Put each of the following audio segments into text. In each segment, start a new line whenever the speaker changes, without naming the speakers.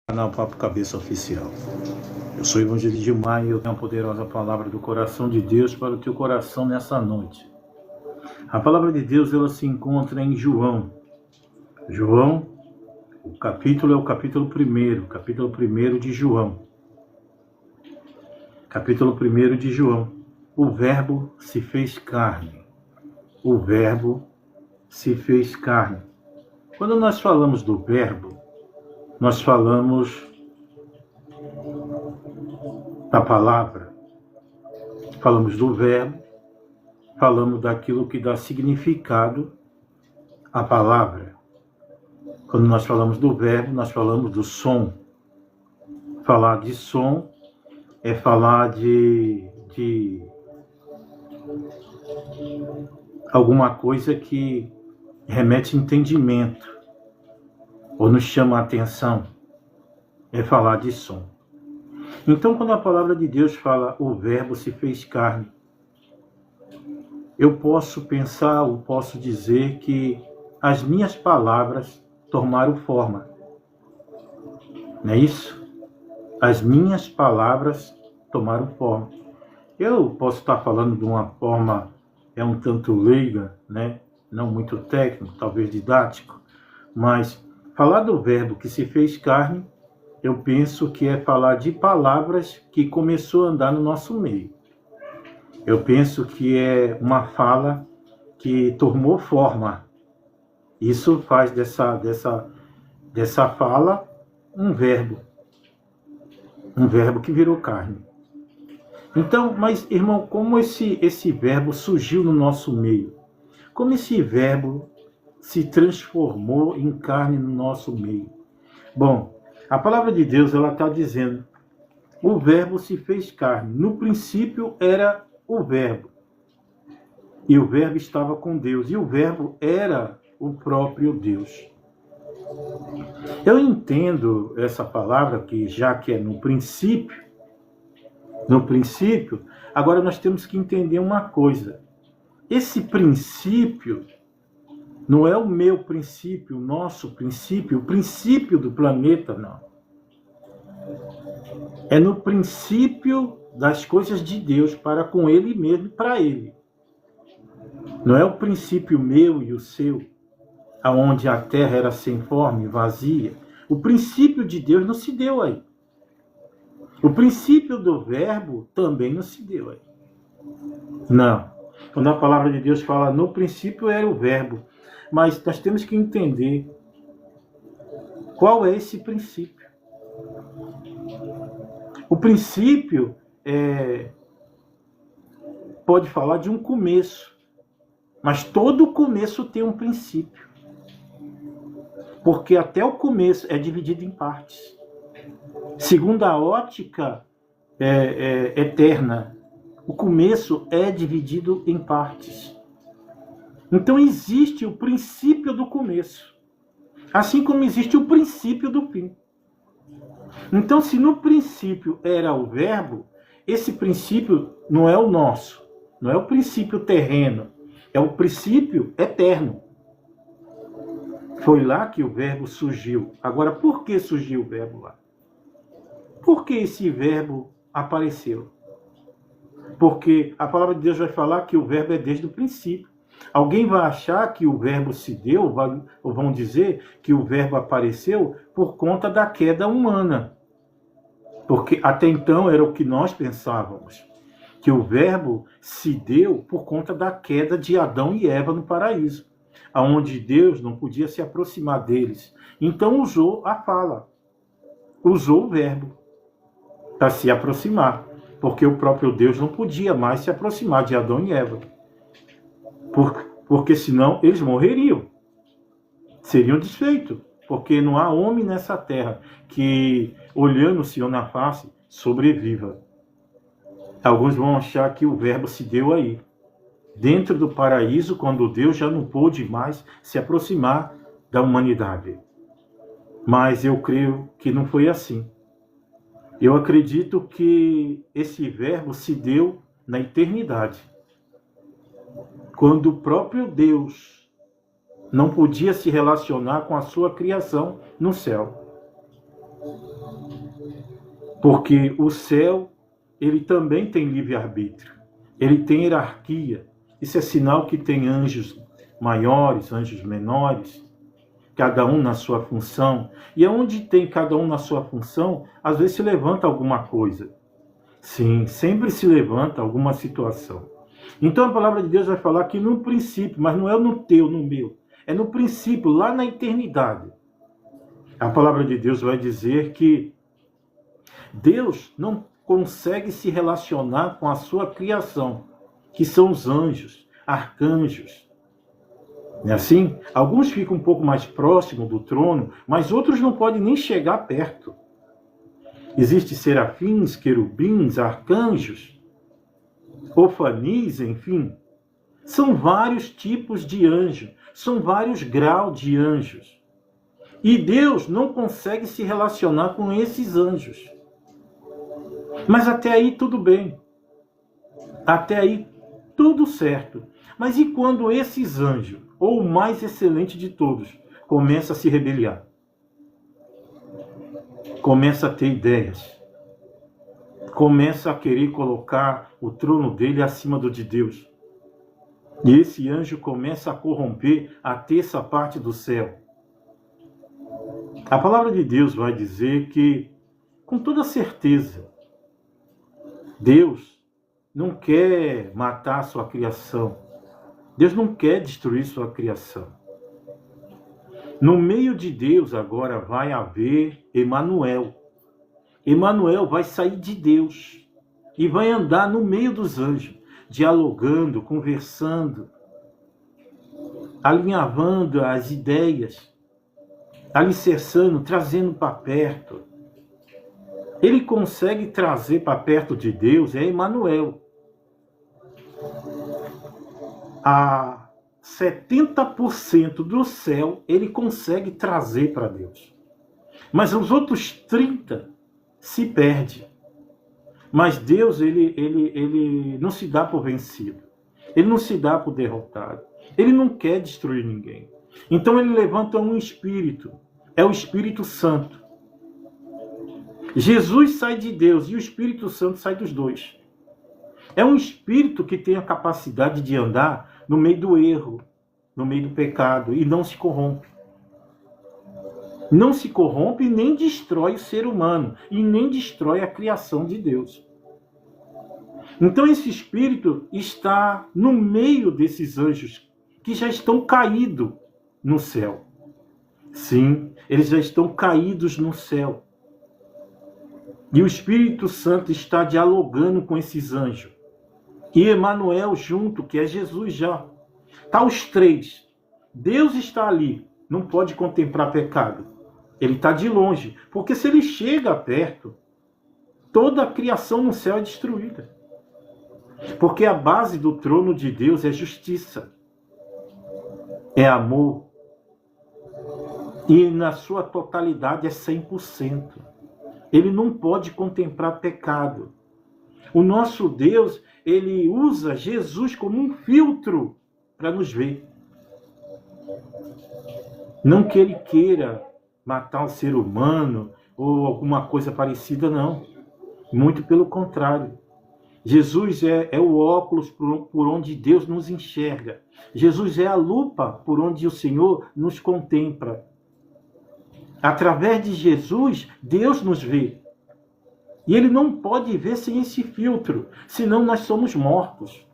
Canal Papo Cabeça Oficial. Eu sou o Evangelista Gilmar e eu tenho a poderosa palavra do coração de Deus para o teu coração nessa noite. A palavra de Deus ela se encontra em João. João, o capítulo é o capítulo 1 de João. Capítulo 1 de João. O Verbo se fez carne. O Verbo se fez carne. Quando nós falamos do Verbo, nós falamos da palavra, falamos do verbo, falamos daquilo que dá significado à palavra. Quando nós falamos do verbo, nós falamos do som. Falar de som é falar de alguma coisa que remete entendimento ou nos chama a atenção, é falar de som. Então, quando a palavra de Deus fala, o Verbo se fez carne, eu posso pensar, eu posso dizer que as minhas palavras tomaram forma. Não é isso? As minhas palavras tomaram forma. Eu posso estar falando de uma forma, um tanto leiga, né? Não muito técnico, talvez didático, mas falar do Verbo que se fez carne, eu penso que é falar de palavras que começou a andar no nosso meio. Eu penso que é uma fala que tomou forma. Isso faz dessa fala um verbo que virou carne. Então, mas irmão, como esse verbo surgiu no nosso meio? Como esse verbo se transformou em carne no nosso meio? Bom, a palavra de Deus ela está dizendo, o verbo se fez carne. No princípio era o verbo. E o verbo estava com Deus. E o verbo era o próprio Deus. Eu entendo essa palavra que já que é no princípio, agora nós temos que entender uma coisa. Esse princípio não é o meu princípio, o nosso princípio, o princípio do planeta, não. É no princípio das coisas de Deus, para com Ele mesmo e para Ele. Não é o princípio meu e o seu, aonde a terra era sem forma e vazia. O princípio de Deus não se deu aí. O princípio do verbo também não se deu aí. Não. Quando a palavra de Deus fala, no princípio era o verbo. Mas nós temos que entender qual é esse princípio. O princípio pode falar de um começo, mas todo começo tem um princípio. Porque até o começo é dividido em partes. Segundo a ótica eterna, o começo é dividido em partes. Então existe o princípio do começo, assim como existe o princípio do fim. Então, se no princípio era o verbo, esse princípio não é o nosso, não é o princípio terreno, é o princípio eterno. Foi lá que o verbo surgiu. Agora, por que surgiu o verbo lá? Por que esse verbo apareceu? Porque a palavra de Deus vai falar que o verbo é desde o princípio. Alguém vai achar que o verbo se deu, ou vão dizer que o verbo apareceu por conta da queda humana. Porque até então era o que nós pensávamos, que o verbo se deu por conta da queda de Adão e Eva no paraíso, onde Deus não podia se aproximar deles. Então usou a fala, usou o verbo para se aproximar, porque o próprio Deus não podia mais se aproximar de Adão e Eva. Porque senão eles morreriam, seriam desfeitos, porque não há homem nessa terra que, olhando o Senhor na face, sobreviva. Alguns vão achar que o verbo se deu aí, dentro do paraíso, quando Deus já não pôde mais se aproximar da humanidade. Mas eu creio que não foi assim. Eu acredito que esse verbo se deu na eternidade, quando o próprio Deus não podia se relacionar com a sua criação no céu. Porque o céu, ele também tem livre-arbítrio. Ele tem hierarquia. Isso é sinal que tem anjos maiores, anjos menores, cada um na sua função. E onde tem cada um na sua função, às vezes se levanta alguma coisa. Sim, sempre se levanta alguma situação. Então a palavra de Deus vai falar que no princípio, mas não é no teu, no meu, é no princípio, lá na eternidade. A palavra de Deus vai dizer que Deus não consegue se relacionar com a sua criação, que são os anjos, arcanjos. Não é assim? Alguns ficam um pouco mais próximos do trono, mas outros não podem nem chegar perto. Existem serafins, querubins, arcanjos, ofanis, enfim. São vários tipos de anjos, são vários graus de anjos. E Deus não consegue se relacionar com esses anjos. Mas até aí tudo bem. Até aí tudo certo. Mas e quando esses anjos, ou o mais excelente de todos, começa a se rebeliar? Começa a ter ideias. Começa a querer colocar o trono dele acima do de Deus. E esse anjo começa a corromper a terça parte do céu. A palavra de Deus vai dizer que, com toda certeza, Deus não quer matar a sua criação. Deus não quer destruir sua criação. No meio de Deus agora vai haver Emanuel. Emanuel vai sair de Deus e vai andar no meio dos anjos, dialogando, conversando, alinhavando as ideias, alicerçando, trazendo para perto. Ele consegue trazer para perto de Deus, é Emanuel. A 70% do céu ele consegue trazer para Deus. Mas os outros 30% se perde. Mas Deus, ele não se dá por vencido. Ele não se dá por derrotado. Ele não quer destruir ninguém. Então ele levanta um espírito. É o Espírito Santo. Jesus sai de Deus e o Espírito Santo sai dos dois. É um espírito que tem a capacidade de andar no meio do erro, no meio do pecado, e não se corrompe. Não se corrompe e nem destrói o ser humano, e nem destrói a criação de Deus. Então esse espírito está no meio desses anjos que já estão caídos no céu. Sim, eles já estão caídos no céu. E o Espírito Santo está dialogando com esses anjos. E Emanuel junto, que é Jesus já. Está os três. Deus está ali, não pode contemplar pecado. Ele está de longe, porque se ele chega perto, toda a criação no céu é destruída. Porque a base do trono de Deus é justiça, é amor, e na sua totalidade é 100%. Ele não pode contemplar pecado. O nosso Deus, ele usa Jesus como um filtro para nos ver. Não que ele queira matar o ser humano ou alguma coisa parecida, não. Muito pelo contrário. Jesus é o óculos por onde Deus nos enxerga. Jesus é a lupa por onde o Senhor nos contempla. Através de Jesus, Deus nos vê. E ele não pode ver sem esse filtro, senão nós somos mortos.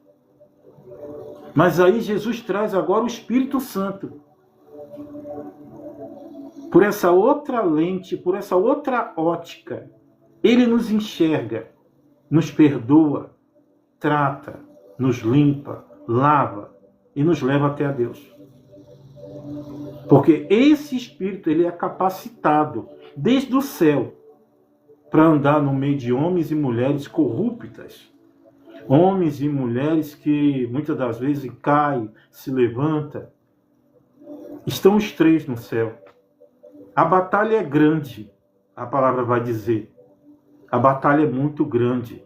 Mas aí Jesus traz agora o Espírito Santo. Por essa outra lente, por essa outra ótica, ele nos enxerga, nos perdoa, trata, nos limpa, lava e nos leva até a Deus. Porque esse Espírito, ele é capacitado desde o céu para andar no meio de homens e mulheres corruptas. Homens e mulheres que muitas das vezes caem, se levantam. Estão os três no céu. A batalha é grande, a palavra vai dizer. A batalha é muito grande.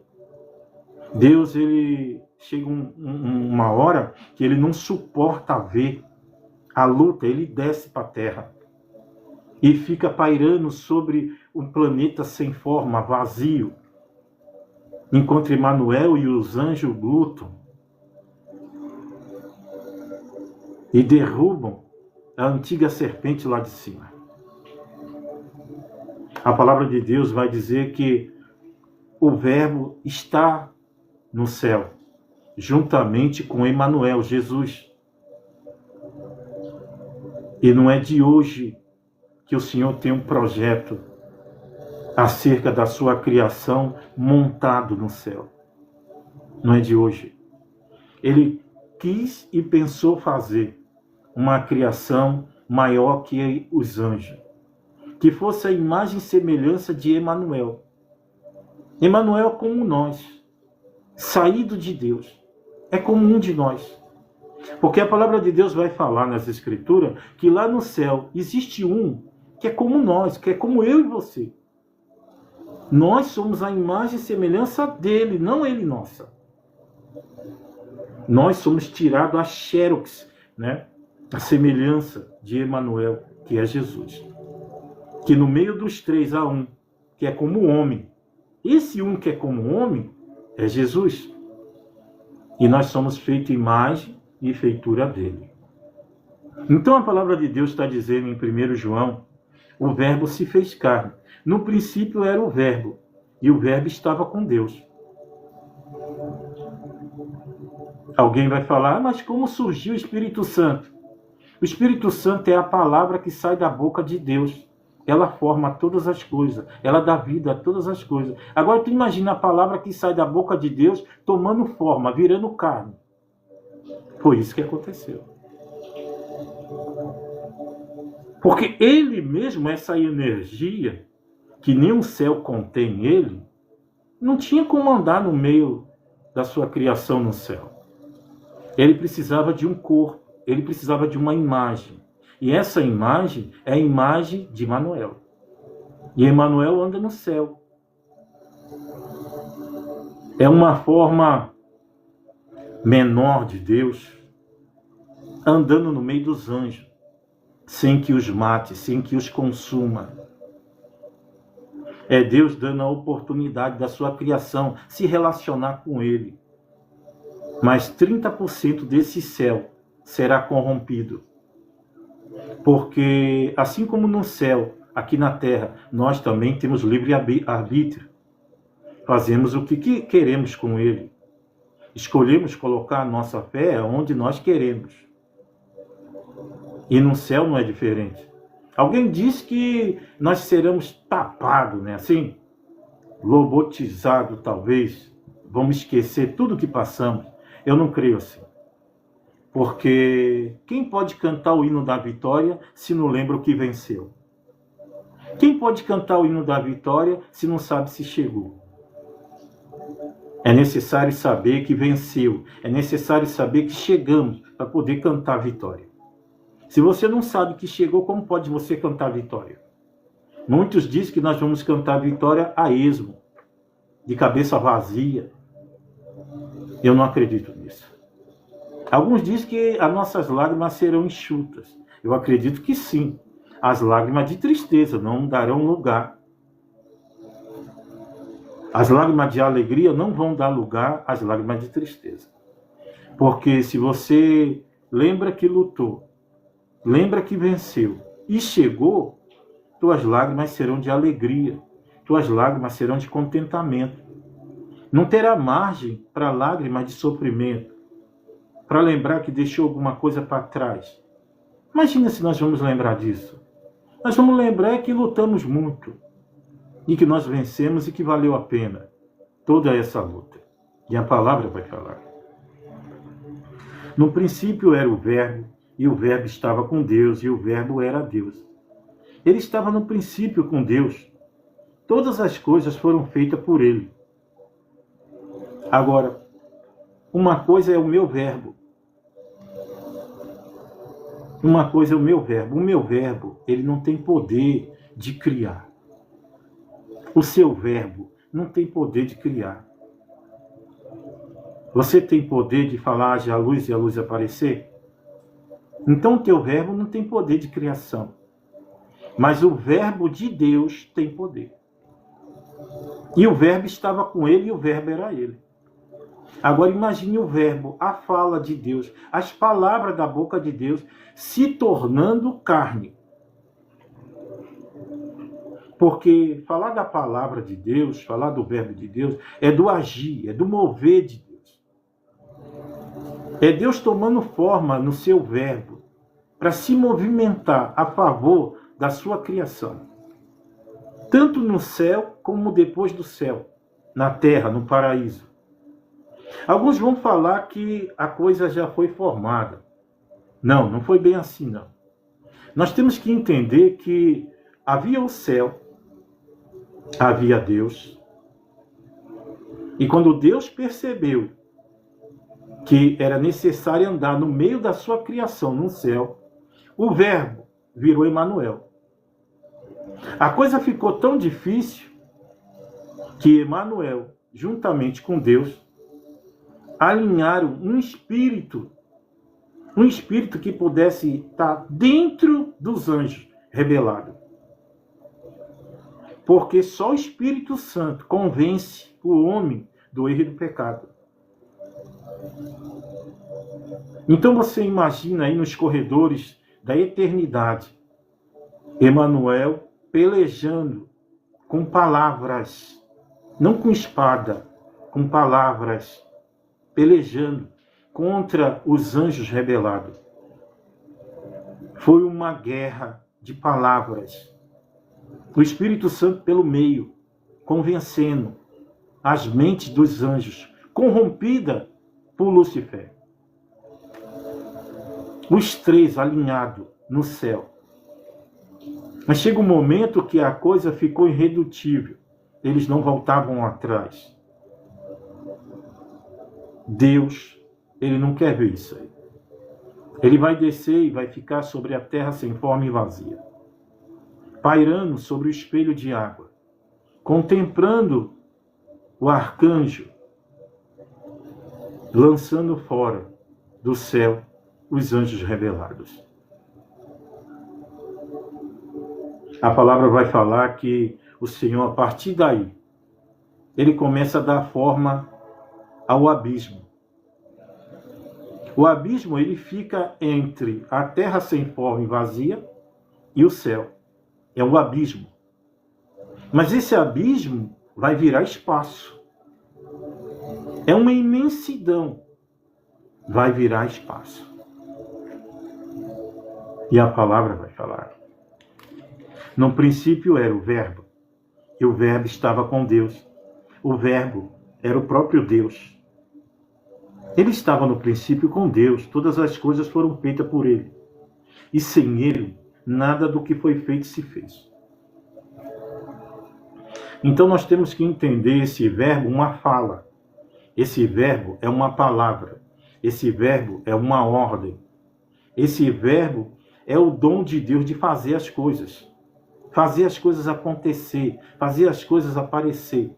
Deus, ele chega uma hora que ele não suporta ver a luta, ele desce para a terra e fica pairando sobre um planeta sem forma, vazio, enquanto Emanuel e os anjos lutam e derrubam a antiga serpente lá de cima. A palavra de Deus vai dizer que o Verbo está no céu, juntamente com Emanuel, Jesus. E não é de hoje que o Senhor tem um projeto acerca da sua criação montado no céu. Não é de hoje. Ele quis e pensou fazer uma criação maior que os anjos, que fosse a imagem e semelhança de Emanuel. Emanuel é como nós, saído de Deus, é como um de nós. Porque a palavra de Deus vai falar nas Escrituras que lá no céu existe um que é como nós, que é como eu e você. Nós somos a imagem e semelhança dele, não ele nossa. Nós somos tirados a xerox, né? A semelhança de Emanuel, que é Jesus. Que no meio dos três há um, que é como homem. Esse um que é como homem é Jesus. E nós somos feitos imagem e feitura dele. Então a palavra de Deus está dizendo em 1 João, o Verbo se fez carne. No princípio era o Verbo, e o Verbo estava com Deus. Alguém vai falar, mas como surgiu o Espírito Santo? O Espírito Santo é a palavra que sai da boca de Deus. Ela forma todas as coisas, ela dá vida a todas as coisas. Agora tu imagina a palavra que sai da boca de Deus tomando forma, virando carne. Foi isso que aconteceu. Porque ele mesmo, essa energia, que nem o céu contém ele, não tinha como andar no meio da sua criação no céu. Ele precisava de um corpo, ele precisava de uma imagem. E essa imagem é a imagem de Emanuel. E Emanuel anda no céu. É uma forma menor de Deus, andando no meio dos anjos, sem que os mate, sem que os consuma. É Deus dando a oportunidade da sua criação se relacionar com ele. Mas 30% desse céu será corrompido. Porque, assim como no céu, aqui na terra, nós também temos livre-arbítrio. Fazemos o que queremos com ele. Escolhemos colocar a nossa fé onde nós queremos. E no céu não é diferente. Alguém diz que nós seremos tapados, né? Assim, lobotizados talvez. Vamos esquecer tudo que passamos. Eu não creio assim. Porque quem pode cantar o hino da vitória se não lembra o que venceu? Quem pode cantar o hino da vitória se não sabe se chegou? É necessário saber que venceu. É necessário saber que chegamos para poder cantar a vitória. Se você não sabe que chegou, como pode você cantar a vitória? Muitos dizem que nós vamos cantar a vitória a esmo, de cabeça vazia. Eu não acredito nisso. Alguns dizem que as nossas lágrimas serão enxutas. Eu acredito que sim. As lágrimas de tristeza não darão lugar. As lágrimas de alegria não vão dar lugar às lágrimas de tristeza. Porque se você lembra que lutou, lembra que venceu e chegou, tuas lágrimas serão de alegria. Tuas lágrimas serão de contentamento. Não terá margem para lágrimas de sofrimento, para lembrar que deixou alguma coisa para trás. Imagina se nós vamos lembrar disso. Nós vamos lembrar que lutamos muito, e que nós vencemos e que valeu a pena toda essa luta. E a palavra vai falar. No princípio era o Verbo, e o Verbo estava com Deus, e o Verbo era Deus. Ele estava no princípio com Deus. Todas as coisas foram feitas por ele. Agora, uma coisa é o meu verbo. Uma coisa é o meu verbo. O meu verbo, ele não tem poder de criar. O seu verbo não tem poder de criar. Você tem poder de falar, haja luz e a luz aparecer? Então o teu verbo não tem poder de criação. Mas o verbo de Deus tem poder. E o verbo estava com ele e o verbo era ele. Agora imagine o verbo, a fala de Deus, as palavras da boca de Deus se tornando carne. Porque falar da palavra de Deus, falar do verbo de Deus, é do agir, é do mover de Deus. É Deus tomando forma no seu verbo para se movimentar a favor da sua criação. Tanto no céu como depois do céu, na terra, no paraíso. Alguns vão falar que a coisa já foi formada. Não, não foi bem assim, não. Nós temos que entender que havia o céu, havia Deus. E quando Deus percebeu que era necessário andar no meio da sua criação, no céu, o verbo virou Emanuel. A coisa ficou tão difícil que Emanuel, juntamente com Deus, alinharam um espírito que pudesse estar dentro dos anjos rebelado. Porque só o Espírito Santo convence o homem do erro e do pecado. Então você imagina aí nos corredores da eternidade, Emanuel pelejando com palavras, não com espada, com palavras, pelejando contra os anjos rebelados. Foi uma guerra de palavras. O Espírito Santo pelo meio, convencendo as mentes dos anjos, corrompida por Lúcifer. Os três alinhados no céu. Mas chega um momento que a coisa ficou irredutível. Eles não voltavam atrás. Deus, ele não quer ver isso aí. Ele vai descer e vai ficar sobre a terra sem forma e vazia, pairando sobre o espelho de água, contemplando o arcanjo, lançando fora do céu os anjos rebelados. A palavra vai falar que o Senhor, a partir daí, ele começa a dar forma ao abismo. O abismo, ele fica entre a terra sem forma e vazia e o céu. É o abismo. Mas esse abismo vai virar espaço. É uma imensidão. Vai virar espaço. E a palavra vai falar. No princípio era o verbo. E o verbo estava com Deus. O verbo era o próprio Deus. Ele estava no princípio com Deus. Todas as coisas foram feitas por ele. E sem ele, nada do que foi feito se fez. Então nós temos que entender esse verbo, uma fala. Esse verbo é uma palavra. Esse verbo é uma ordem. Esse verbo é o dom de Deus de fazer as coisas. Fazer as coisas acontecer. Fazer as coisas aparecer.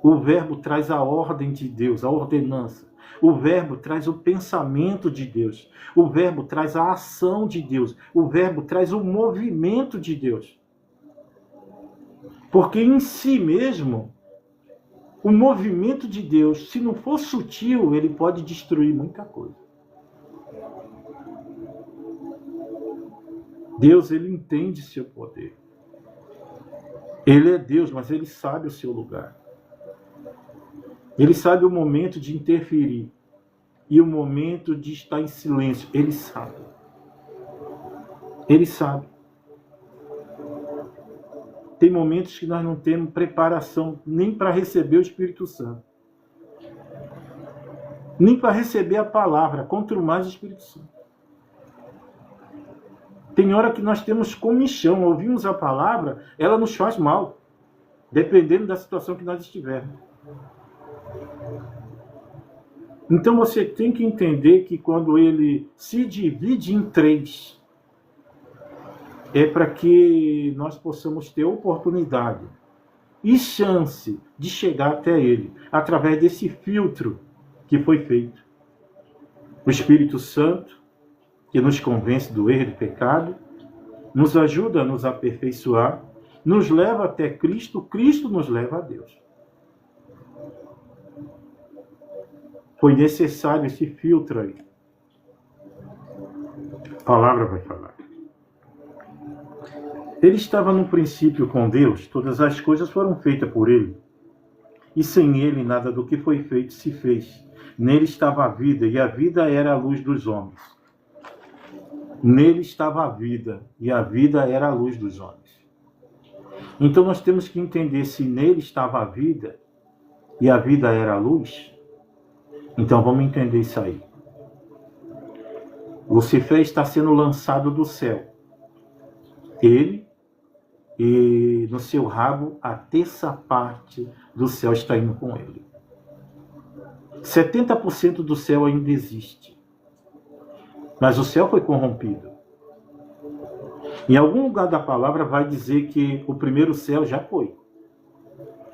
O verbo traz a ordem de Deus, a ordenança. O verbo traz o pensamento de Deus. O verbo traz a ação de Deus. O verbo traz o movimento de Deus. Porque em si mesmo, o movimento de Deus, se não for sutil, ele pode destruir muita coisa. Deus, ele entende seu poder. Ele é Deus, mas ele sabe o seu lugar. Ele sabe o momento de interferir e o momento de estar em silêncio. Ele sabe. Ele sabe. Tem momentos que nós não temos preparação nem para receber o Espírito Santo. Nem para receber a palavra, quanto mais o Espírito Santo. Tem hora que nós temos comichão, ouvimos a palavra, ela nos faz mal, dependendo da situação que nós estivermos. Então você tem que entender que quando ele se divide em três, é para que nós possamos ter oportunidade e chance de chegar até ele, através desse filtro que foi feito. O Espírito Santo, que nos convence do erro e do pecado, nos ajuda a nos aperfeiçoar, nos leva até Cristo, Cristo nos leva a Deus. Foi necessário esse filtro aí. A palavra vai falar. Ele estava no princípio com Deus, todas as coisas foram feitas por ele. E sem ele nada do que foi feito se fez. Nele estava a vida, e a vida era a luz dos homens. Nele estava a vida, e a vida era a luz dos homens. Então nós temos que entender, se nele estava a vida, e a vida era a luz, então vamos entender isso aí. Lucifer está sendo lançado do céu. Ele, e no seu rabo, a terça parte do céu está indo com ele. 70% do céu ainda existe. Mas o céu foi corrompido. Em algum lugar da palavra vai dizer que o primeiro céu já foi.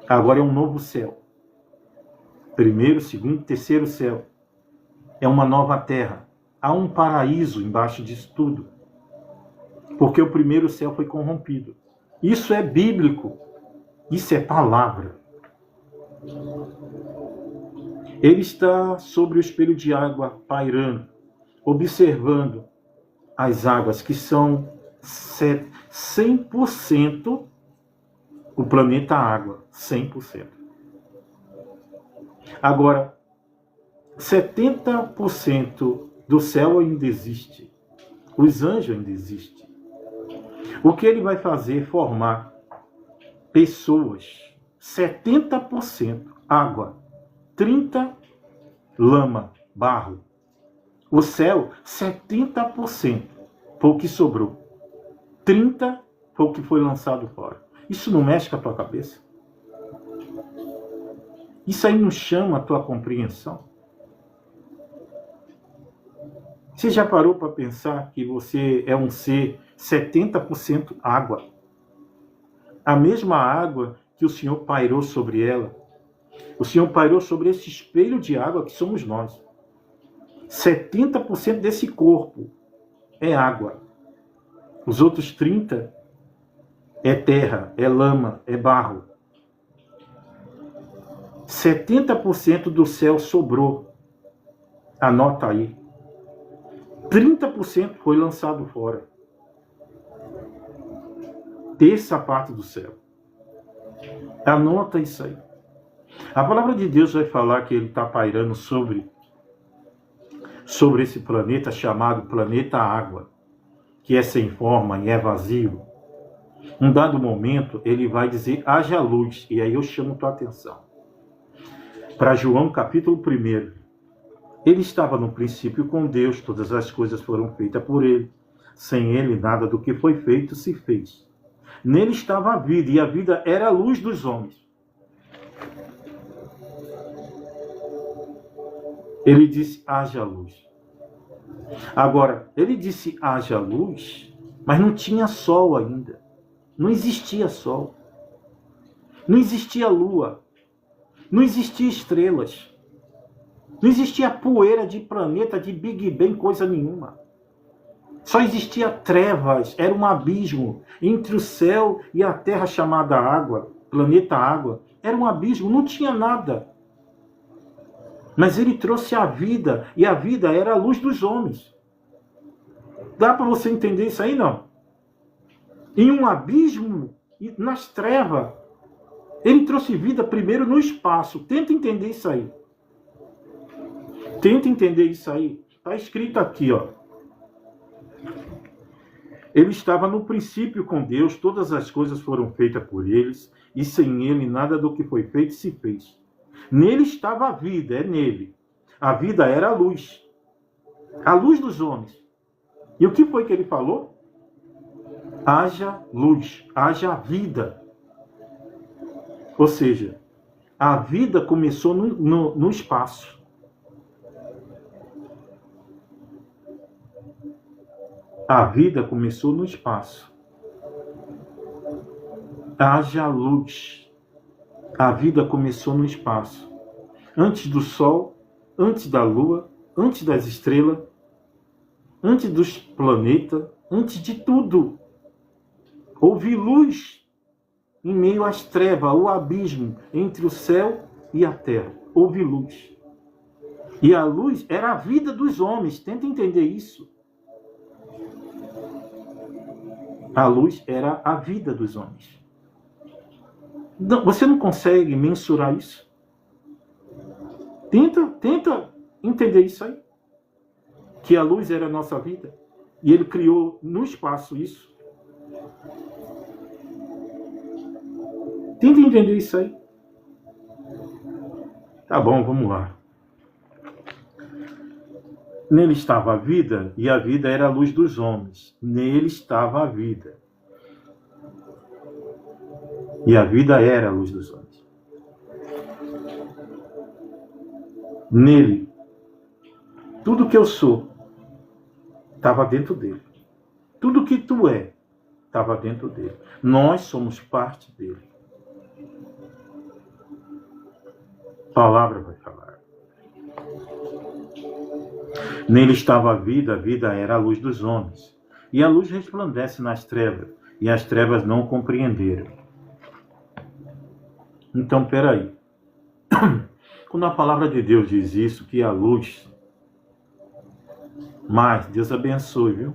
Agora é um novo céu. Primeiro, segundo, terceiro céu. É uma nova terra. Há um paraíso embaixo disso tudo. Porque o primeiro céu foi corrompido. Isso é bíblico. Isso é palavra. Ele está sobre o espelho de água, pairando, observando as águas, que são 100% o planeta água. 100%. Agora, 70% do céu ainda existe. Os anjos ainda existem. O que ele vai fazer é formar pessoas. 70% água, 30% lama, barro. O céu, 70% foi o que sobrou. 30% foi o que foi lançado fora. Isso não mexe com a tua cabeça? Isso aí não chama a tua compreensão? Você já parou para pensar que você é um ser 70% água? A mesma água que o Senhor pairou sobre ela. O Senhor pairou sobre esse espelho de água que somos nós. 70% desse corpo é água. Os outros 30% é terra, é lama, é barro. 70% do céu sobrou. Anota aí. 30% foi lançado fora. Terça parte do céu. Anota isso aí. A palavra de Deus vai falar que ele está pairando sobre esse planeta chamado planeta água, que é sem forma e é vazio. Um dado momento, ele vai dizer, haja luz. E aí eu chamo tua atenção para João capítulo 1. Ele estava no princípio com Deus, todas as coisas foram feitas por ele. Sem ele, nada do que foi feito se fez. Nele estava a vida, e a vida era a luz dos homens. Ele disse, haja luz. Agora, ele disse, haja luz, mas não tinha sol ainda. Não existia sol. Não existia lua. Não existia estrelas. Não existia poeira de planeta, de Big Bang, coisa nenhuma. Só existia trevas, era um abismo entre o céu e a terra chamada água, planeta água. Era um abismo, não tinha nada. Mas ele trouxe a vida, e a vida era a luz dos homens. Dá para você entender isso aí, não? Em um abismo, nas trevas, ele trouxe vida primeiro no espaço. Tenta entender isso aí. Tenta entender isso aí. Está escrito aqui, ó. Ele estava no princípio com Deus, todas as coisas foram feitas por eles, e sem ele nada do que foi feito se fez. Nele estava a vida, é nele. A vida era a luz dos homens. E o que foi que ele falou? Haja luz, haja vida. Ou seja, a vida começou no espaço. A vida começou no espaço. Haja luz. A vida começou no espaço. Antes do sol, antes da lua, antes das estrelas, antes dos planetas, antes de tudo. Houve luz em meio às trevas, o abismo entre o céu e a terra. Houve luz. E a luz era a vida dos homens. Tenta entender isso. A luz era a vida dos homens. Não, você não consegue mensurar isso? Tenta entender isso aí. Que a luz era a nossa vida. E ele criou no espaço isso. Tenta entender isso aí. Tá bom, vamos lá. Nele estava a vida, e a vida era a luz dos homens. Nele estava a vida. E a vida era a luz dos homens. Nele, tudo que eu sou estava dentro dele. Tudo que tu é estava dentro dele. Nós somos parte dele. A palavra vai falar. Nele estava a vida era a luz dos homens. E a luz resplandece nas trevas, e as trevas não compreenderam. Então, peraí. Quando a palavra de Deus diz isso, que a luz... Mas, Deus abençoe, viu?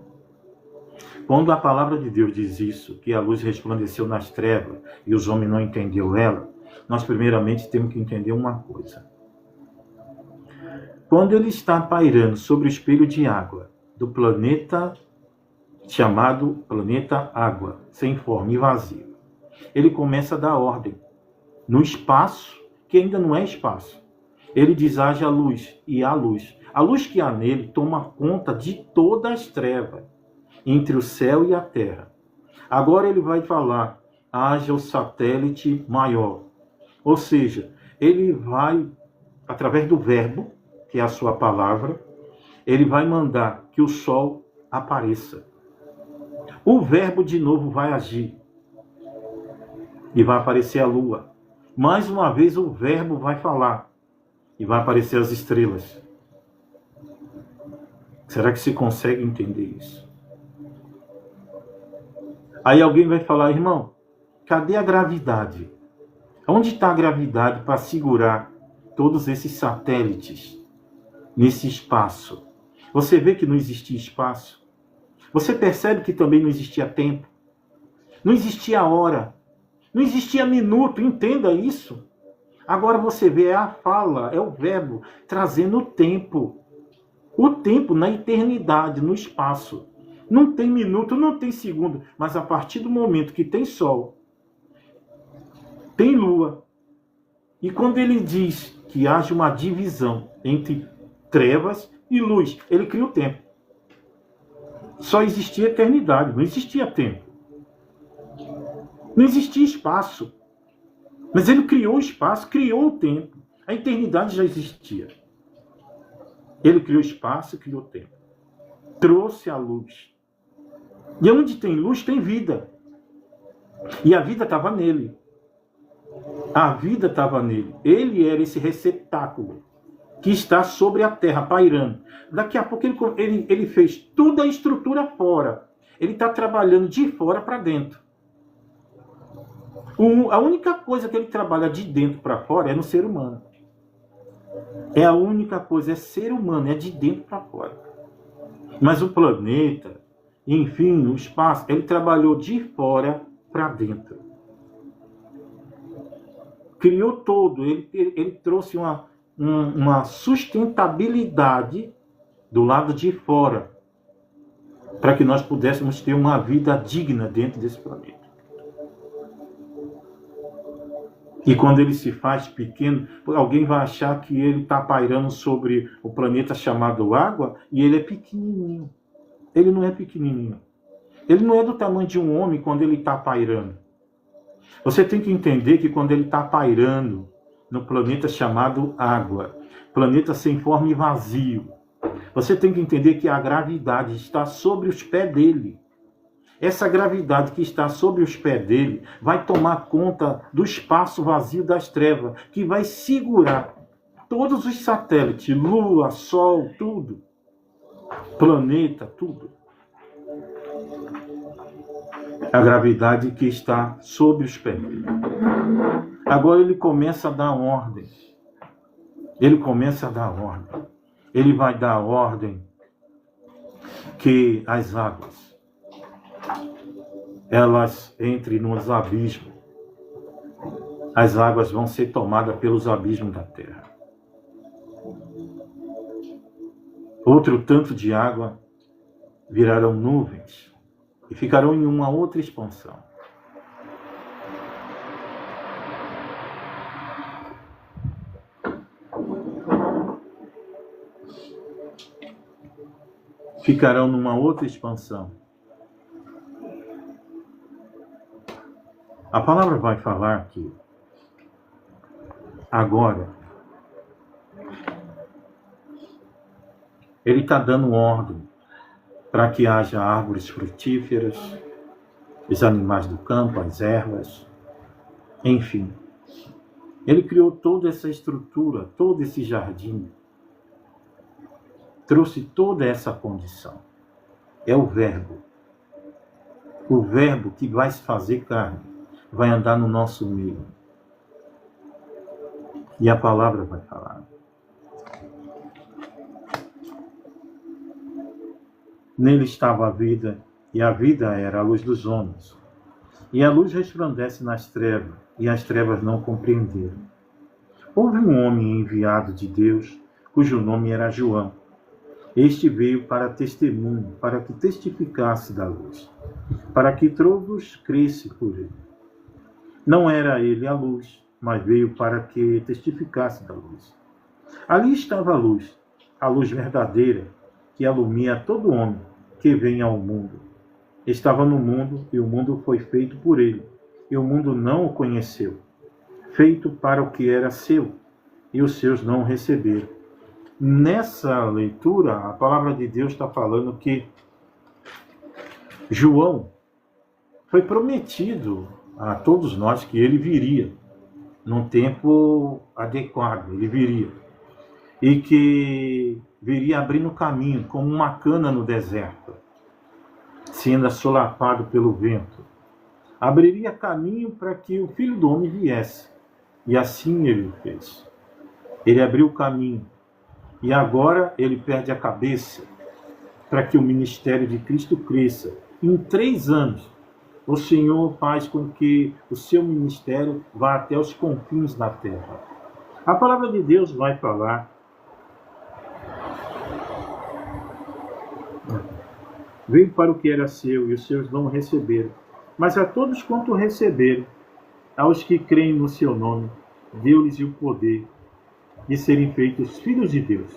Quando a palavra de Deus diz isso, que a luz resplandeceu nas trevas, e os homens não entenderam ela, nós primeiramente temos que entender uma coisa. Quando ele está pairando sobre o espelho de água do planeta chamado planeta água, sem forma e vazio, ele começa a dar ordem no espaço, que ainda não é espaço. Ele diz, haja luz, e há luz. A luz que há nele toma conta de todas as trevas, entre o céu e a terra. Agora ele vai falar, haja o satélite maior. Ou seja, ele vai, através do verbo, que é a sua palavra, ele vai mandar que o sol apareça. O verbo de novo vai agir. E vai aparecer a lua. Mais uma vez o verbo vai falar. E vai aparecer as estrelas. Será que você consegue entender isso? Aí alguém vai falar, irmão, cadê a gravidade? Onde está a gravidade para segurar todos esses satélites nesse espaço? Você vê que não existia espaço? Você percebe que também não existia tempo? Não existia hora? Não existia minuto? Entenda isso. Agora você vê, é a fala, é o verbo trazendo o tempo. O tempo na eternidade, no espaço. Não tem minuto, não tem segundo. Mas a partir do momento que tem sol, tem lua. E quando ele diz que haja uma divisão entre trevas e luz, ele cria o tempo. Só existia eternidade, não existia tempo. Não existia espaço. Mas ele criou o espaço, criou o tempo. A eternidade já existia. Ele criou o espaço e criou o tempo. Trouxe a luz. E onde tem luz, tem vida. E a vida estava nele. A vida estava nele. Ele era esse receptáculo que está sobre a terra, pairando. Daqui a pouco ele fez toda a estrutura fora. Ele está trabalhando de fora para dentro. A única coisa que ele trabalha de dentro para fora é no ser humano. É a única coisa, é ser humano, é de dentro para fora. Mas o planeta, enfim, o espaço, ele trabalhou de fora para dentro. Criou todo, ele trouxe uma sustentabilidade do lado de fora, para que nós pudéssemos ter uma vida digna dentro desse planeta. E quando ele se faz pequeno, alguém vai achar que ele está pairando sobre o planeta chamado água, e ele é pequenininho. Ele não é pequenininho. Ele não é do tamanho de um homem quando ele está pairando. Você tem que entender que quando ele está pairando no planeta chamado água, planeta sem forma e vazio, você tem que entender que a gravidade está sobre os pés dele. Essa gravidade que está sobre os pés dele vai tomar conta do espaço vazio das trevas, que vai segurar todos os satélites, lua, sol, tudo, planeta, tudo. A gravidade que está sob os pés. Agora ele começa a dar ordem. Ele começa a dar ordem. Ele vai dar ordem que as águas, elas entrem nos abismos. As águas vão ser tomadas pelos abismos da terra. Outro tanto de água virarão nuvens e ficarão em uma outra expansão. Ficarão numa outra expansão. A palavra vai falar que agora ele está dando ordem para que haja árvores frutíferas, os animais do campo, as ervas, enfim. Ele criou toda essa estrutura, todo esse jardim, trouxe toda essa condição. É o Verbo. O Verbo que vai se fazer carne, vai andar no nosso meio. E a palavra vai falar. Nele estava a vida, e a vida era a luz dos homens. E a luz resplandece nas trevas, e as trevas não compreenderam. Houve um homem enviado de Deus, cujo nome era João. Este veio para testemunho, para que testificasse da luz, para que todos crescem por ele. Não era ele a luz, mas veio para que testificasse da luz. Ali estava a luz verdadeira, que alumia todo homem que vem ao mundo. Estava no mundo, e o mundo foi feito por ele, e o mundo não o conheceu. Feito para o que era seu, e os seus não o receberam. Nessa leitura, a palavra de Deus está falando que João foi prometido a todos nós que ele viria num tempo adequado, ele viria. E que viria abrindo caminho, como uma cana no deserto, sendo assolapado pelo vento. Abriria caminho para que o Filho do Homem viesse. E assim ele fez. Ele abriu o caminho. E agora ele perde a cabeça para que o ministério de Cristo cresça. Em 3 anos, o Senhor faz com que o seu ministério vá até os confins da terra. A palavra de Deus vai falar. Veio para o que era seu, e os seus não o receberam. Mas a todos quanto receberam, aos que creem no seu nome, deu-lhes o poder de serem feitos filhos de Deus,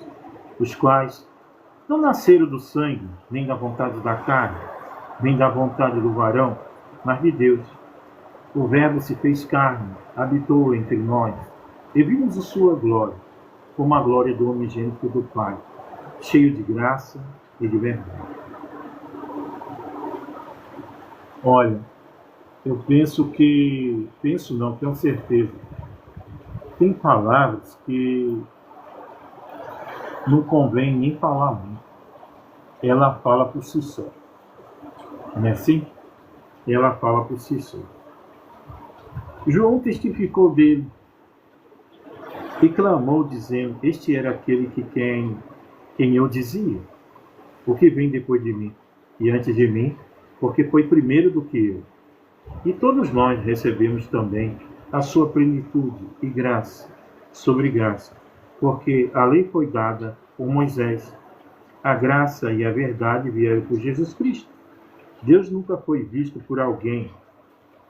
os quais não nasceram do sangue, nem da vontade da carne, nem da vontade do varão, mas de Deus. O Verbo se fez carne, habitou entre nós, e vimos a sua glória, como a glória do unigênito do Pai, cheio de graça e de verdade. Olha, eu tenho certeza, tem palavras que não convém nem falar muito. Ela fala por si só. Não é assim? Ela fala por si só. João testificou dele e clamou, dizendo: este era aquele que quem eu dizia, o que vem depois de mim, e antes de mim, porque foi primeiro do que eu. E todos nós recebemos também a sua plenitude e graça sobre graça, porque a lei foi dada por Moisés. A graça e a verdade vieram por Jesus Cristo. Deus nunca foi visto por alguém.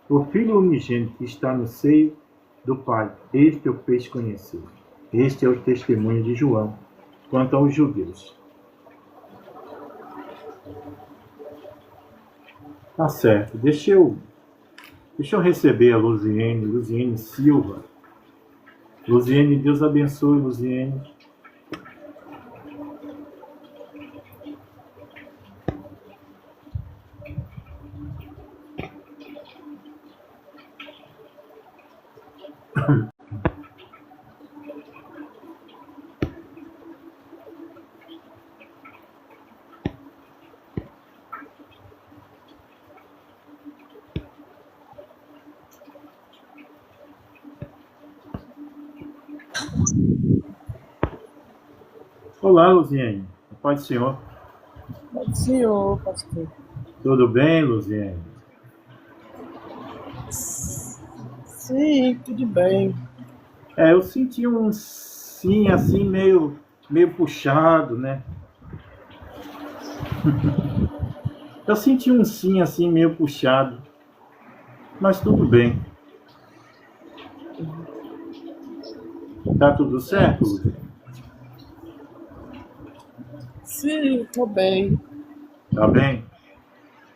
O Filho unigênito que está no seio do Pai, este o fez conhecer. Este é o testemunho de João quanto aos judeus. Tá certo. Deixa eu receber a Luziene Silva. Luziene, Deus abençoe, Luziene. Olá, Luziene. Paz do Senhor.
Pode senhor, pastor.
Tudo bem, Luziene?
Sim, tudo bem.
Eu senti um sim, assim, meio puxado, né? Eu senti um sim, assim, meio puxado. Mas tudo bem. Tá tudo certo, Luziene?
Sim, tô bem.
Tá bem?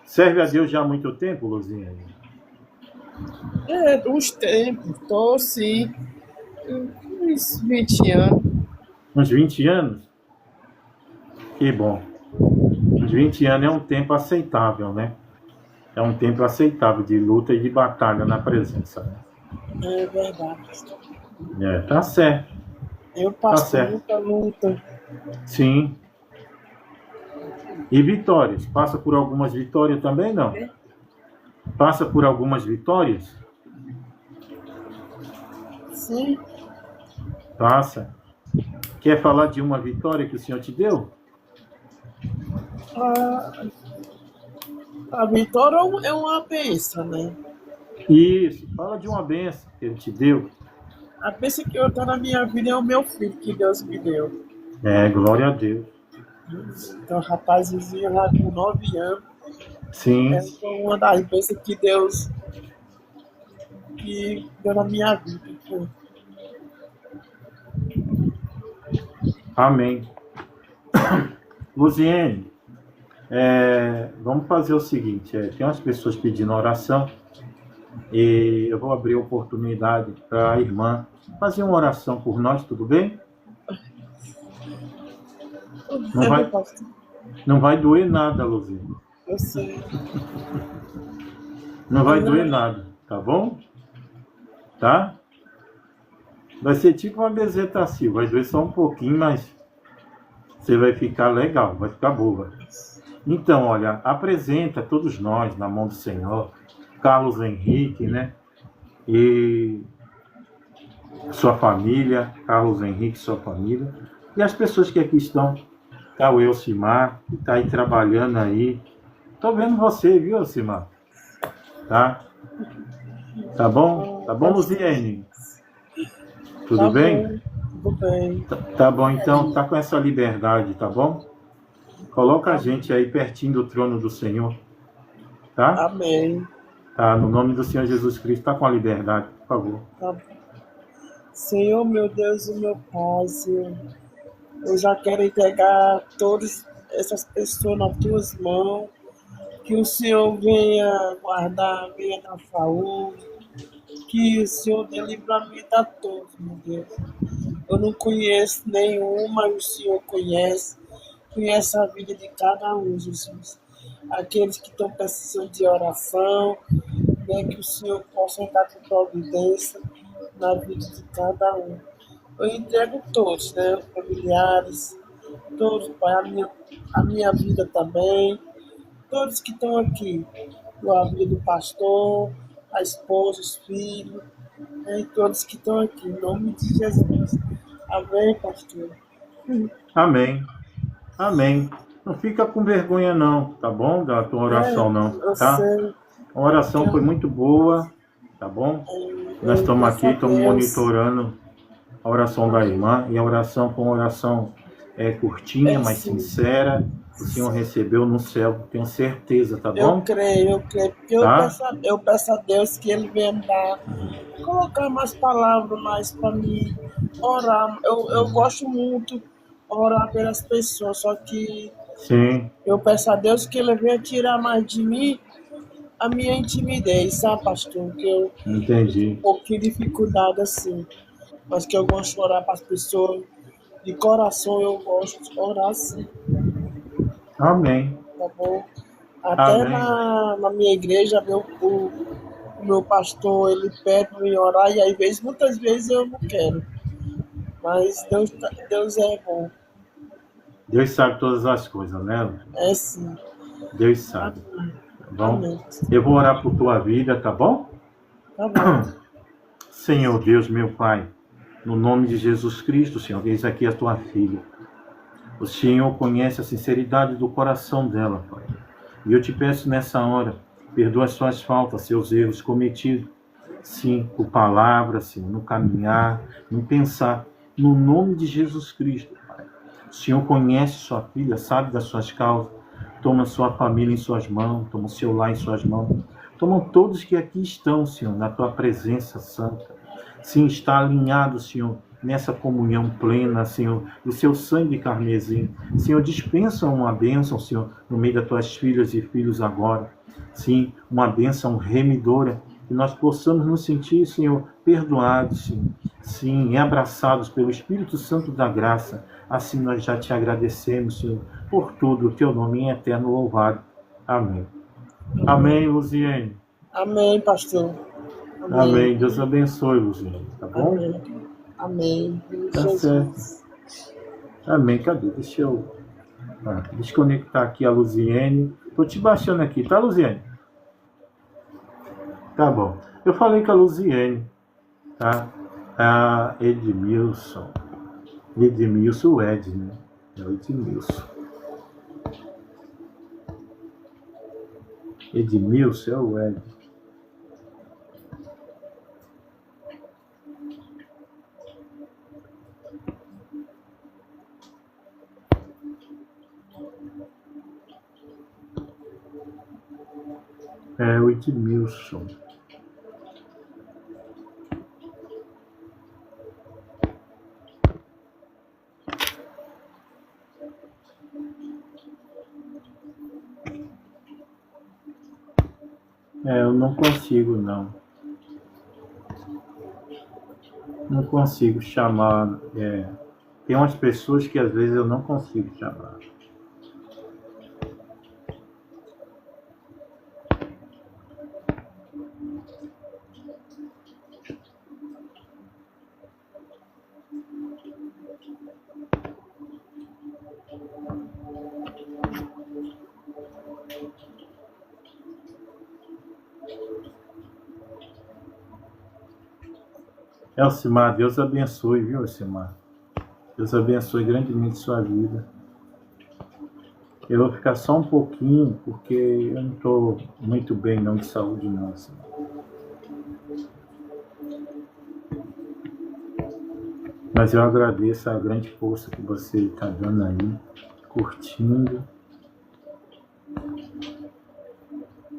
Serve a Deus já há muito tempo, Luziene?
Uns tempos, tô sim. Uns 20 anos.
Uns 20 anos? Que bom. Uns 20 anos é um tempo aceitável, né? É um tempo aceitável de luta e de batalha na presença, né?
É verdade, pastor.
Tá certo,
Eu
tá
passo por
certo.
muita luta.
Sim. E vitórias? Passa por algumas vitórias também, não? Passa por algumas vitórias?
Sim,
Passa. Quer falar de uma vitória que o Senhor te deu?
a, a vitória é uma bênção, né?
Isso, fala de uma benção que Ele te deu.
A bênção que eu tô na minha vida é o meu filho que Deus me deu.
Glória a Deus.
Então, rapazinho lá com 9 anos.
Sim,
É uma das bênçãos que Deus que deu na minha vida. Pô.
amém. Luziene, vamos fazer o seguinte: tem umas pessoas pedindo oração e eu vou abrir a oportunidade para a irmã fazer uma oração por nós, tudo bem? Não
É meu
vai,
pastor.
não vai doer nada, Luziene.
Eu sei.
Não vai
Mas
doer nada, tá bom? Tá? Vai ser tipo uma bezetacil, vai doer só um pouquinho, mas você vai ficar legal, vai ficar boa. Então, olha, apresenta todos nós na mão do Senhor, Carlos Henrique, né? E sua família, Carlos Henrique, sua família, e as pessoas que aqui estão, tá o Elcimar, que tá aí trabalhando aí. Tô vendo você, viu, Elcimar? Tá? Tá bom? Tá bom,
pastor.
Luziene?
Tá
Tudo bem?
bom, tudo bem.
Tá bom, então, tá com essa liberdade, tá bom? Coloca a
Tá,
gente aí pertinho do trono do Senhor, tá?
amém.
Tá, no nome do Senhor Jesus Cristo, tá com a liberdade, por favor.
Tá bom. Senhor, meu Deus e meu Pai, Senhor, eu já quero entregar todas essas pessoas nas tuas mãos. Que o Senhor venha guardar, venha dar saúde. Que o Senhor dê livramento a todos, meu Deus. Eu não conheço nenhum, mas o Senhor conhece. Conhece a vida de cada um, Jesus. Aqueles que estão precisando de oração, né, que o Senhor possa estar com providência na vida de cada um. Eu entrego todos, né, familiares, todos, Pai, a minha vida também, todos que estão aqui, a vida do pastor, a esposa, os filhos, né, e todos que estão aqui, em nome de Jesus. Amém, pastor?
Amém. Amém. Não fica com vergonha não, tá bom? Da tua oração não,
Eu
tá?
sei
A oração foi
que
muito boa, tá bom? Nós
eu
estamos
peço
aqui,
a
estamos
Deus,
monitorando a oração da irmã, e a oração foi uma oração curtinha, mas
sim,
sincera. O Senhor recebeu no céu, tenho certeza, tá
eu
bom?
creio, porque
Tá?
eu peço a Deus que Ele venha me dar, colocar mais palavras mais para mim, orar. Eu gosto muito orar pelas pessoas, só que
Sim,
eu peço a Deus que Ele venha tirar mais de mim a minha timidez, sabe, pastor? Que eu tenho um
entendi.
pouquinho de dificuldade assim, mas que eu gosto de orar para as pessoas, de coração eu gosto de orar assim,
Amém.
tá bom? Até
Amém.
na minha igreja, o meu pastor, ele pede para me orar, e às vezes, muitas vezes eu não quero. Mas Deus é bom.
Deus sabe todas as coisas, né?
É sim.
Deus sabe,
Amém.
tá bom?
Amém.
Eu vou orar por tua vida, tá bom?
Tá bom.
Senhor Deus, meu Pai, no nome de Jesus Cristo, Senhor, eis aqui a tua filha. O Senhor conhece a sinceridade do coração dela, Pai. E eu te peço nessa hora, perdoa as suas faltas, seus erros cometidos. Sim, por palavras, sim, no caminhar, no pensar. No nome de Jesus Cristo, Pai. O Senhor conhece sua filha, sabe das suas causas. Toma sua família em suas mãos, toma o seu lar em suas mãos. Toma todos que aqui estão, Senhor, na tua presença santa. Sim, está alinhado, Senhor, nessa comunhão plena, Senhor, do seu sangue carmesim. Senhor, dispensa uma bênção, Senhor, no meio das tuas filhas e filhos agora. Sim, uma bênção remidora, que nós possamos nos sentir, Senhor, perdoados, sim, sim, e abraçados pelo Espírito Santo da graça. Assim nós já te agradecemos, Senhor, por tudo. O teu nome é eterno louvado. Amém. Amém, Luziene.
Amém, pastor.
Amém. Deus abençoe, Luziene. Tá bom?
Amém. Amém.
Tá
Jesus.
certo. Amém. Cadê? Deixa eu desconectar aqui a Luziene. Tô te baixando aqui, tá, Luziene? Tá bom. Eu falei com a Luziene, tá? A Edmilson. Edmilson, o Ed, né? É o Edmilson. Edmilson é o Ed. É o Edmilson. Eu não consigo, não. Não consigo chamar. Tem umas pessoas que às vezes eu não consigo chamar. Elcimar, Deus abençoe, viu, Elcimar? Deus abençoe grandemente sua vida. Eu vou ficar só um pouquinho, porque eu não estou muito bem não de saúde, não. Assim. Mas eu agradeço a grande força que você está dando aí, curtindo.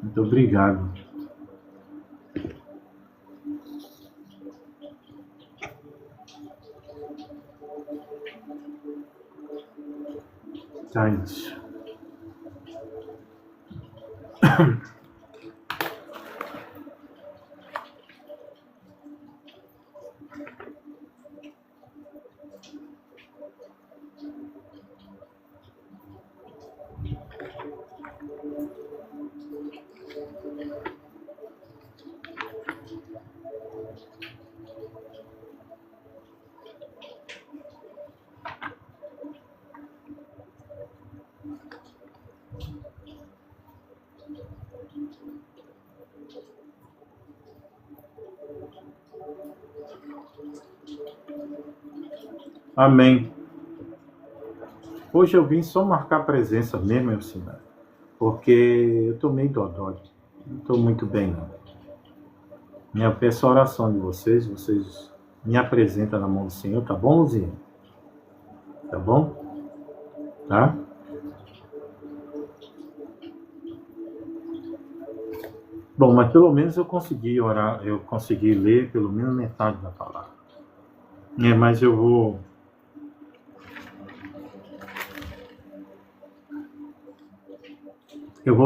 Muito obrigado. Tá isso. Amém. Hoje eu vim só marcar presença mesmo, Elcimar, porque eu estou meio dodói. Não estou muito bem, não. Eu peço a oração de vocês me apresentam na mão do Senhor, tá bom, Luzinha? Tá bom? Tá? Bom, mas pelo menos eu consegui orar, eu consegui ler pelo menos metade da palavra. Mas eu vou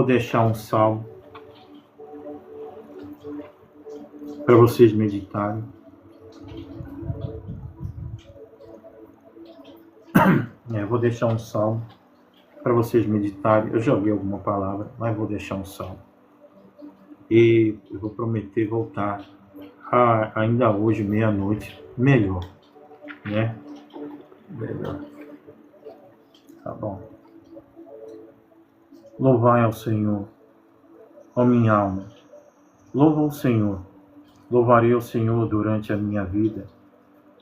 deixar um salmo para vocês meditarem. Eu vou deixar um salmo para vocês meditarem. Eu já li alguma palavra, mas vou deixar um salmo. E eu vou prometer voltar ainda hoje, meia-noite, melhor, né? Melhor. Tá bom. Louvai ao Senhor, ó minha alma. Louva o Senhor. Louvarei ao Senhor durante a minha vida.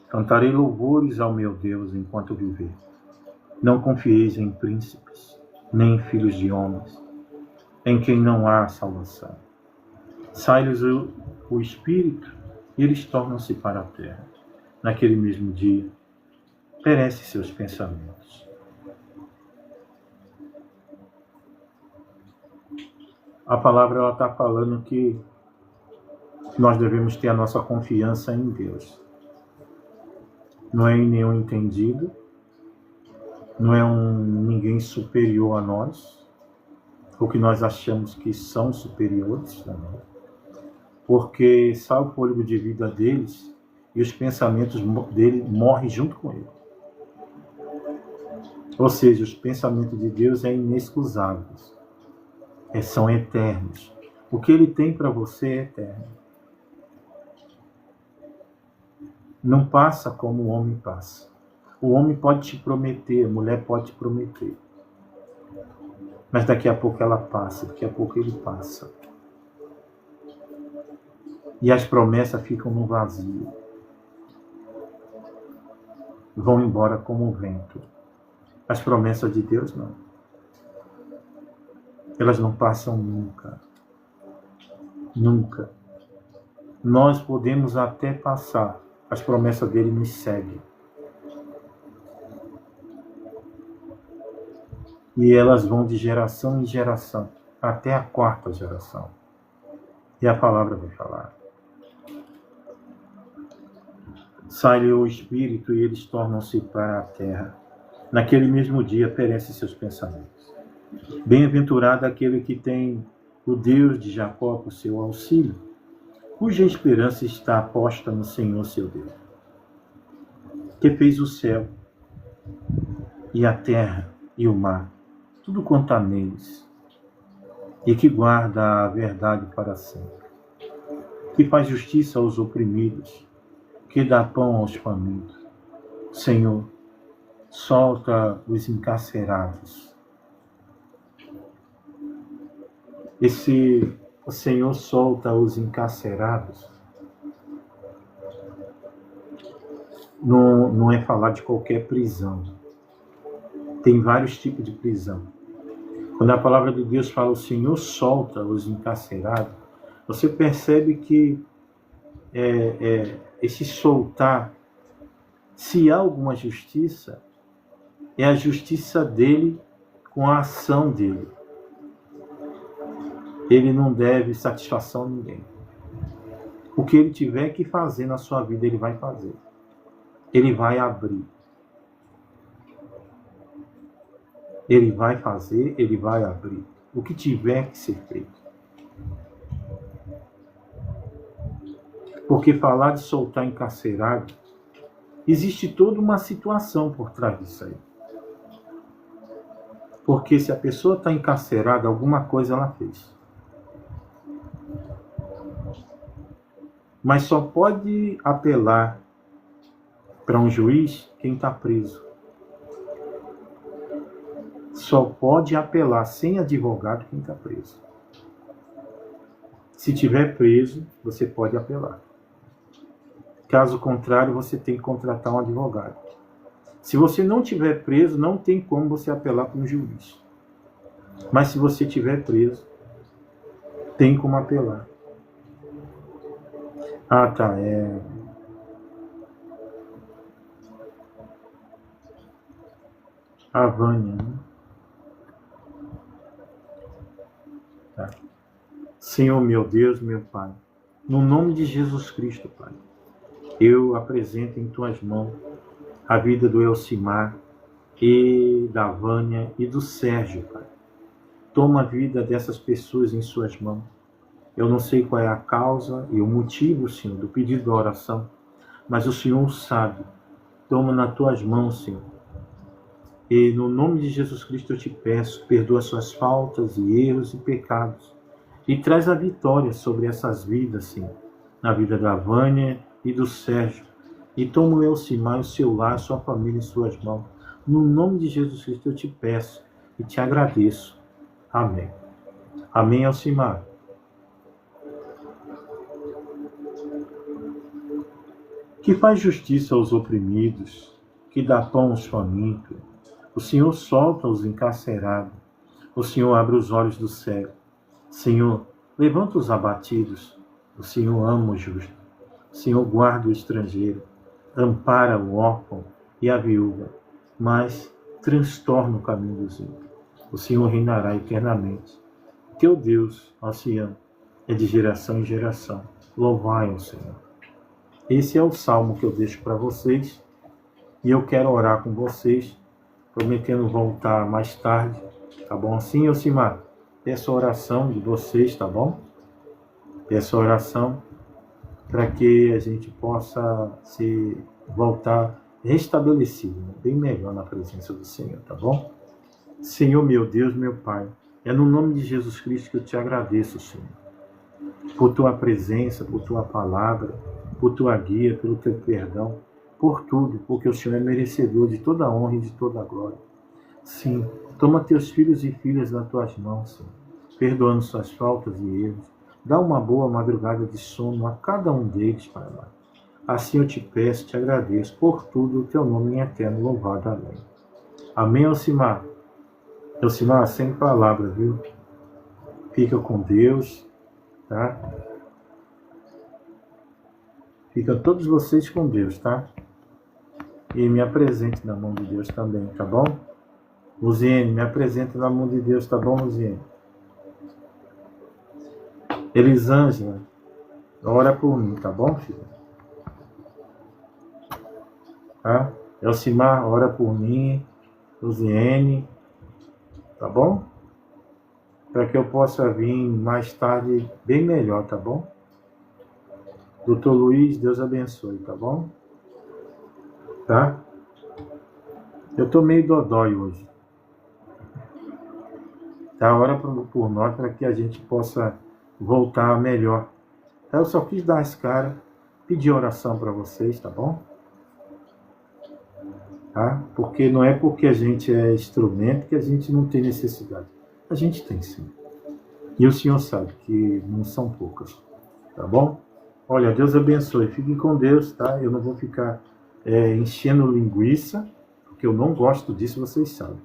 Cantarei louvores ao meu Deus enquanto viver. Não confieis em príncipes, nem em filhos de homens, em quem não há salvação. Sai-lhes o espírito e eles tornam-se para a terra. Naquele mesmo dia, perecem seus pensamentos. A palavra está falando que nós devemos ter a nossa confiança em Deus. Não é em nenhum entendido, não é ninguém superior a nós, ou que nós achamos que são superiores a nós, porque sai o fôlego de vida deles e os pensamentos dele morrem junto com ele. Ou seja, os pensamentos de Deus é inexcusáveis, são eternos. O que ele tem para você é eterno. Não passa como o homem passa. O homem pode te prometer, a mulher pode te prometer. Mas daqui a pouco ela passa, daqui a pouco ele passa. E as promessas ficam no vazio. Vão embora como o vento. As promessas de Deus não. Elas não passam nunca. Nunca. Nós podemos até passar. As promessas dele nos seguem. E elas vão de geração em geração, até a 4ª geração. E a palavra vai falar. Sai-lhe o espírito e eles tornam-se para a terra. Naquele mesmo dia perecem seus pensamentos. Bem-aventurado aquele que tem o Deus de Jacó por seu auxílio, cuja esperança está posta no Senhor seu Deus, que fez o céu e a terra e o mar, tudo quanto há neles, e que guarda a verdade para sempre, que faz justiça aos oprimidos, que dá pão aos famintos. Senhor, solta os encarcerados. O Senhor solta os encarcerados. Não é falar de qualquer prisão. Tem vários tipos de prisão. Quando a palavra de Deus fala o Senhor solta os encarcerados, você percebe que esse soltar, se há alguma justiça, é a justiça dele com a ação dele. Ele não deve satisfação a ninguém. O que ele tiver que fazer na sua vida, ele vai fazer. Ele vai abrir. Ele vai fazer, ele vai abrir. O que tiver que ser feito. Porque falar de soltar encarcerado, existe toda uma situação por trás disso aí. Porque se a pessoa está encarcerada, alguma coisa ela fez. Mas só pode apelar para um juiz quem está preso. Só pode apelar sem advogado quem está preso. Se tiver preso, você pode apelar. Caso contrário, você tem que contratar um advogado. Se você não tiver preso, não tem como você apelar para um juiz. Mas se você tiver preso, tem como apelar. Ah, tá, a Vânia, né? Tá. Senhor, meu Deus, meu Pai, no nome de Jesus Cristo, Pai, eu apresento em Tuas mãos a vida do Elcimar e da Vânia e do Sérgio, Pai. Toma a vida dessas pessoas em Suas mãos. Eu não sei qual é a causa e o motivo, Senhor, do pedido da oração, mas o Senhor sabe. Toma nas Tuas mãos, Senhor. E no nome de Jesus Cristo eu te peço, perdoa suas faltas e erros e pecados. E traz a vitória sobre essas vidas, Senhor. Na vida da Vânia e do Sérgio. E toma o Elcimar, o seu lar, sua família em suas mãos. No nome de Jesus Cristo eu te peço e te agradeço. Amém. Amém, Elcimar. Que faz justiça aos oprimidos, que dá pão aos famintos. O Senhor solta os encarcerados. O Senhor abre os olhos do céu. Senhor, levanta os abatidos. O Senhor ama o justo. O Senhor guarda o estrangeiro. Ampara o órfão e a viúva, mas transtorna o caminho dos ímpios. O Senhor reinará eternamente. Teu Deus, ó Sião, é de geração em geração. Louvai ao Senhor. Esse é o salmo que eu deixo para vocês. E eu quero orar com vocês, prometendo voltar mais tarde. Tá bom assim, Elcimar? Peço a oração de vocês, tá bom? Peço a oração para que a gente possa se voltar restabelecido, né? Bem melhor na presença do Senhor, tá bom? Senhor, meu Deus, meu Pai, é no nome de Jesus Cristo que eu te agradeço, Senhor, por tua presença, por tua palavra, por tua guia, pelo teu perdão, por tudo, porque o Senhor é merecedor de toda a honra e de toda a glória. Sim, toma teus filhos e filhas nas tuas mãos, Senhor, perdoando suas faltas e erros. Dá uma boa madrugada de sono a cada um deles, Pai amado. Assim eu te peço, te agradeço por tudo, o teu nome em eterno louvado. Amém. Amém, Elcimar? Elcimar, sem palavras, viu? Fica com Deus, tá? Fica todos vocês com Deus, tá? E me apresente na mão de Deus também, tá bom? Luziene, me apresenta na mão de Deus, tá bom, Luziene? Elisângela, ora por mim, tá bom, filho? Tá? Elcimar, ora por mim. Luziene, tá bom? Para que eu possa vir mais tarde bem melhor, tá bom? Doutor Luiz, Deus abençoe, tá bom? Tá? Eu tô meio dodói hoje. Tá? Ora por nós para que a gente possa voltar melhor. Eu só quis dar as caras, pedir oração para vocês, tá bom? Tá? Porque não é porque a gente é instrumento que a gente não tem necessidade. A gente tem sim. E o Senhor sabe que não são poucas, tá bom? Olha, Deus abençoe. Fiquem com Deus, tá? Eu não vou ficar enchendo linguiça, porque eu não gosto disso, vocês sabem,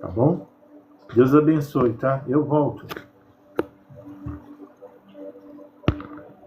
tá bom? Deus abençoe, tá? Eu volto.